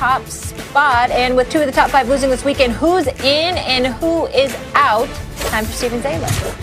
top spot. And with 2 of the top 5 losing this weekend, who's in and who is out? Time for Steven's A-List.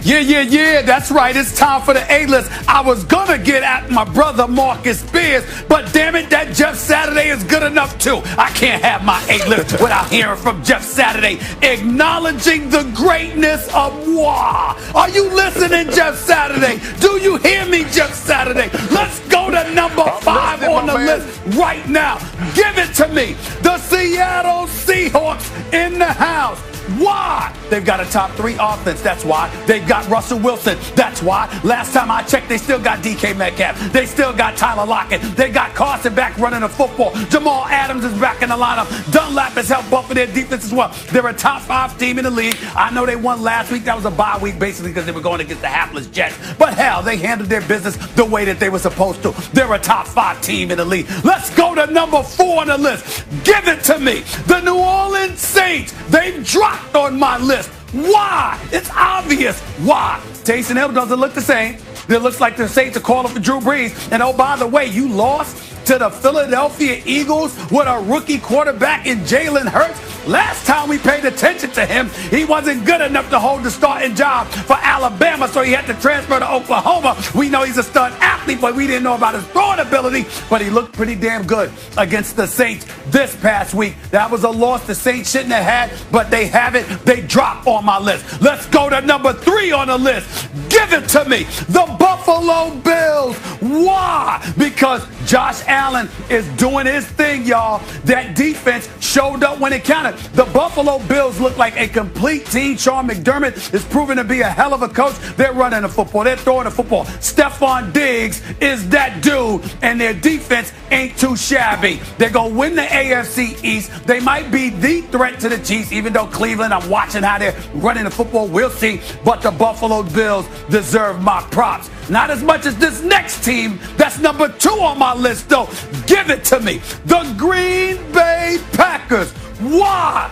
Yeah, that's right. It's time for the A-List. I was gonna get at my brother Marcus Spears, but damn it, that Jeff Saturday is good enough too. I can't have my A-List without hearing from Jeff Saturday acknowledging the greatness of moi. Are you listening, Jeff Saturday? Do you hear me, Jeff Saturday? Let's go to number 5 on the list right now. Give it to me. The Seattle Seahawks in the house. Why? They've got a top 3 offense. That's why. They've got Russell Wilson. That's why. Last time I checked, they still got DK Metcalf. They still got Tyler Lockett. They got Carson back running the football. Jamal Adams is back in the lineup. Dunlap has helped buffer their defense as well. They're a top 5 team in the league. I know they won last week. That was a bye week basically because they were going against the hapless Jets. But hell, they handled their business the way that they were supposed to. They're a top 5 team in the league. Let's go to number 4 on the list. Give it to me. The New Orleans Saints. They've dropped on my list. Why? It's obvious. Why? Taysom Hill doesn't look the same. It looks like the Saints are calling for Drew Brees. And oh, by the way, you lost to the Philadelphia Eagles with a rookie quarterback in Jalen Hurts. Last time we paid attention to him, he wasn't good enough to hold the starting job for Alabama, so he had to transfer to Oklahoma. We know he's a stud athlete, but we didn't know about his throwing ability. But he looked pretty damn good against the Saints this past week. That was a loss the Saints shouldn't have had, but they have it. They drop on my list. Let's go to number 3 on the list. Give it to me. The Buffalo Bills. Why? Because Josh Allen is doing his thing, y'all. That defense showed up when it counted. The Buffalo Bills look like a complete team. Sean McDermott is proven to be a hell of a coach. They're running the football. They're throwing the football. Stephon Diggs is that dude, and their defense ain't too shabby. They're going to win the AFC East. They might be the threat to the Chiefs, even though Cleveland, I'm watching how they're running the football. We'll see. But the Buffalo Bills deserve my props. Not as much as this next team. That's number 2 on my list, though. Give it to me. The Green Bay Packers. Why?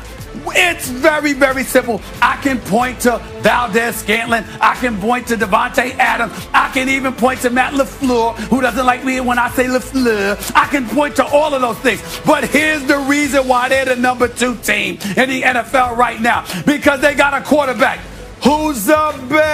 It's very, very simple. I can point to Valdez-Scantling. I can point to Devontae Adams. I can even point to Matt LaFleur, who doesn't like me when I say LaFleur. I can point to all of those things. But here's the reason why they're the number 2 team in the NFL right now. Because they got a quarterback who's a bad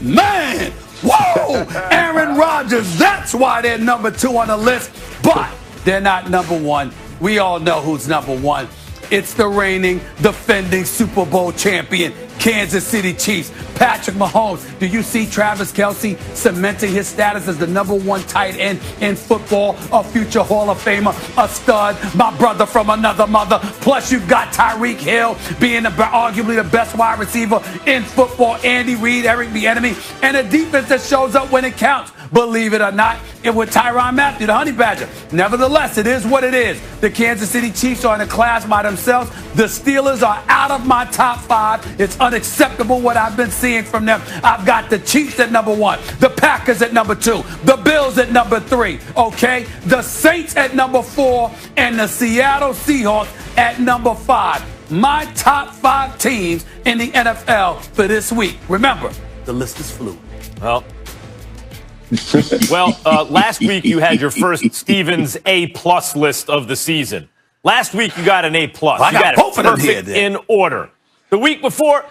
man. Whoa! Aaron Rodgers. That's why they're number 2 on the list. But they're not number 1. We all know who's number 1. It's the reigning, defending Super Bowl champion, Kansas City Chiefs, Patrick Mahomes. Do you see Travis Kelce cementing his status as the number 1 tight end in football, a future Hall of Famer, a stud, my brother from another mother? Plus, you've got Tyreek Hill being arguably the best wide receiver in football, Andy Reid, Eric Bieniemy, and a defense that shows up when it counts. Believe it or not, it with Tyrann Mathieu, the Honey Badger. Nevertheless, it is what it is. The Kansas City Chiefs are in a class by themselves. The Steelers are out of my top 5. It's unacceptable what I've been seeing from them. I've got the Chiefs at number 1, the Packers at number 2, the Bills at number 3, okay? The Saints at number 4, and the Seattle Seahawks at number 5. My top 5 teams in the NFL for this week. Remember, the list is fluid. Last week you had your first Stevens A+ list of the season. Last week you got an A+. Well, I got both of them here, in order. The week before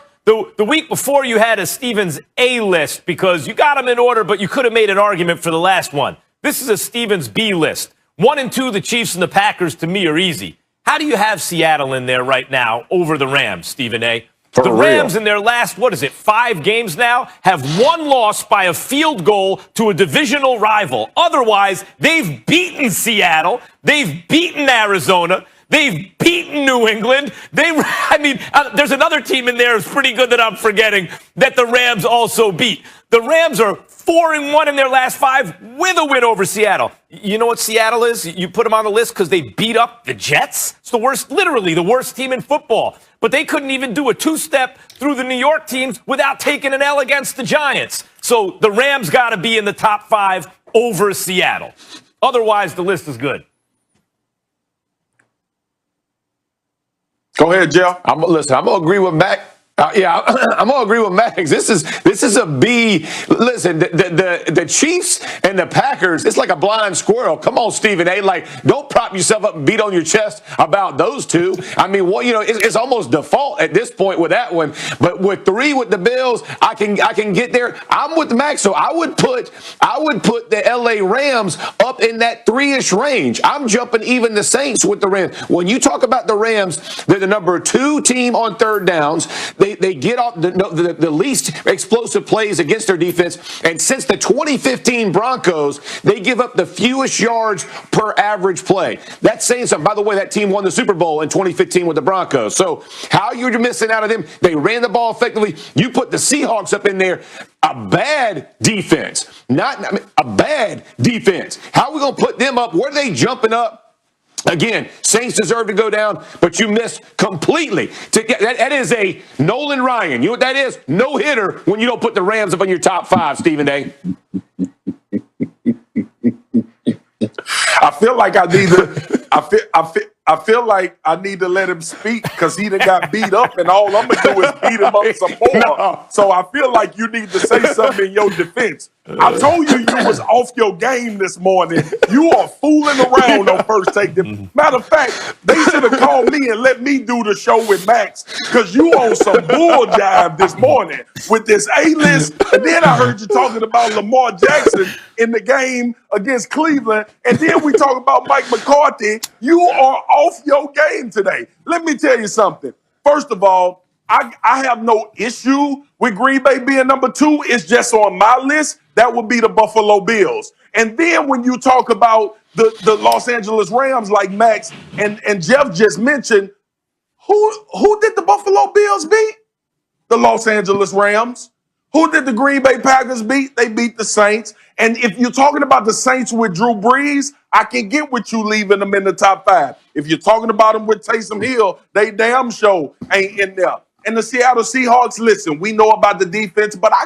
you had a Stevens A list because you got them in order, but you could have made an argument for the last one. This is a Stevens B list. 1 and 2, the Chiefs and the Packers, to me, are easy. How do you have Seattle in there right now over the Rams, Stephen A? The Rams in their last, 5 games now, have 1 loss by a field goal to a divisional rival. Otherwise, they've beaten Seattle. They've beaten Arizona. They've beaten New England. There's another team in there that's pretty good that I'm forgetting that the Rams also beat. The Rams are 4-1 in their last 5 with a win over Seattle. You know what Seattle is? You put them on the list because they beat up the Jets. It's the worst, literally the worst team in football. But they couldn't even do a 2-step through the New York teams without taking an L against the Giants. So the Rams got to be in the top 5 over Seattle. Otherwise, the list is good. Go ahead, Jeff. I'm going to agree with Mac. Yeah, I'm gonna agree with Max. This is a B. Listen, the Chiefs and the Packers, it's like a blind squirrel. Come on, Stephen A. Like, don't prop yourself up and beat on your chest about those two. I mean, well, it's almost default at this point with that one. But with 3 with the Bills, I can get there. I'm with Max, so I would put the LA Rams up in that 3-ish range. I'm jumping even the Saints with the Rams. When you talk about the Rams, they're the number 2 team on third downs. They get off the least explosive plays against their defense. And since the 2015 Broncos, they give up the fewest yards per average play. That's saying something. By the way, that team won the Super Bowl in 2015 with the Broncos. So how you're missing out of them? They ran the ball effectively. You put the Seahawks up in there. A bad defense. A bad defense. How are we going to put them up? Where are they jumping up? Again, Saints deserve to go down, but you missed completely. That is a Nolan Ryan. You know what that is? No hitter when you don't put the Rams up on your top 5, Stephen A. I feel like I need to. I feel like I need to let him speak because he done got beat up, and all I'm gonna do is beat him up some more. No. So I feel like you need to say something in your defense. I told you was off your game this morning. You are fooling around on First Take. Matter of fact, they should have called me and let me do the show with Max because you on some bull jive this morning with this A-list. And then I heard you talking about Lamar Jackson in the game against Cleveland. And then we talk about Mike McCarthy. You are off your game today. Let me tell you something. First of all, I have no issue with Green Bay being number 2. It's just on my list. That would be the Buffalo Bills. And then when you talk about the Los Angeles Rams, like Max and Jeff just mentioned, who did the Buffalo Bills beat? The Los Angeles Rams. Who did the Green Bay Packers beat? They beat the Saints. And if you're talking about the Saints with Drew Brees, I can get with you leaving them in the top 5. If you're talking about them with Taysom Hill, they damn sure ain't in there. And the Seattle Seahawks, listen, we know about the defense, but I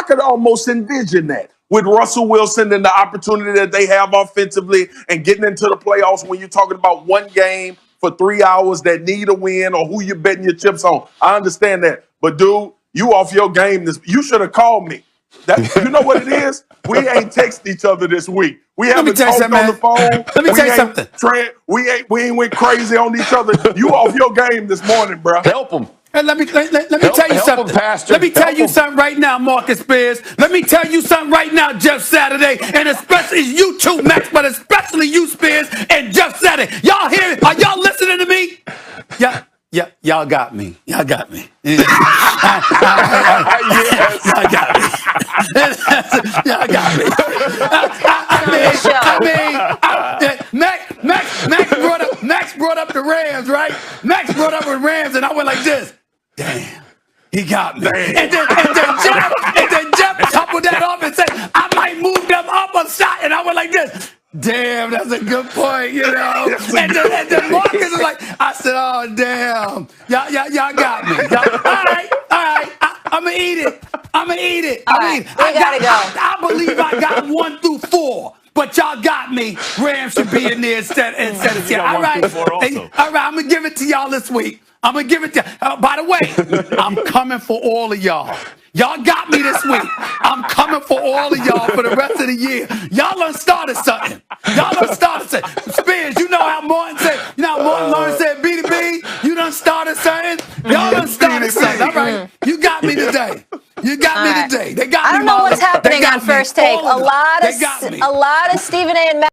could almost envision that with Russell Wilson and the opportunity that they have offensively and getting into the playoffs when you're talking about one game for 3 hours that need a win or who you're betting your chips on. I understand that. But, dude, you off your game. You should have called me. You know what it is? We ain't text each other this week. We haven't talked on the phone. Let me tell you something. We ain't went crazy on each other. You off your game this morning, bro. Help them. And let me tell you something. Let me tell you something right now, Marcus Spears. Let me tell you something right now, Jeff Saturday, and especially you too, Max, but especially you, Spears, and Jeff Saturday. Y'all hear it? Are y'all listening to me? Yeah, y'all got me. Y'all got me. Y'all got me. Y'all got me. Max brought up the Rams, right? Max brought up the Rams, and I went like this. Damn, he got me. And then Jeff coupled that off and said, I might move them up a shot, and I went like this. Damn, that's a good point, you know. And then Marcus is like, I said, oh, damn. Y'all got me. All right. I'm going to eat it. I believe I got 1 through 4. But y'all got me. Rams should be in there instead of Seattle. All right. I'm going to give it to y'all this week. I'm going to give it to by the way, I'm coming for all of y'all. Y'all got me this week. I'm coming for all of y'all for the rest of the year. Y'all done started something. Spears, you know how Martin said, Martin said B to B? You done started something? Y'all done started something. All right. You got me today. They got me. I don't know what's happening on First Take. A lot of Stephen A. and Matt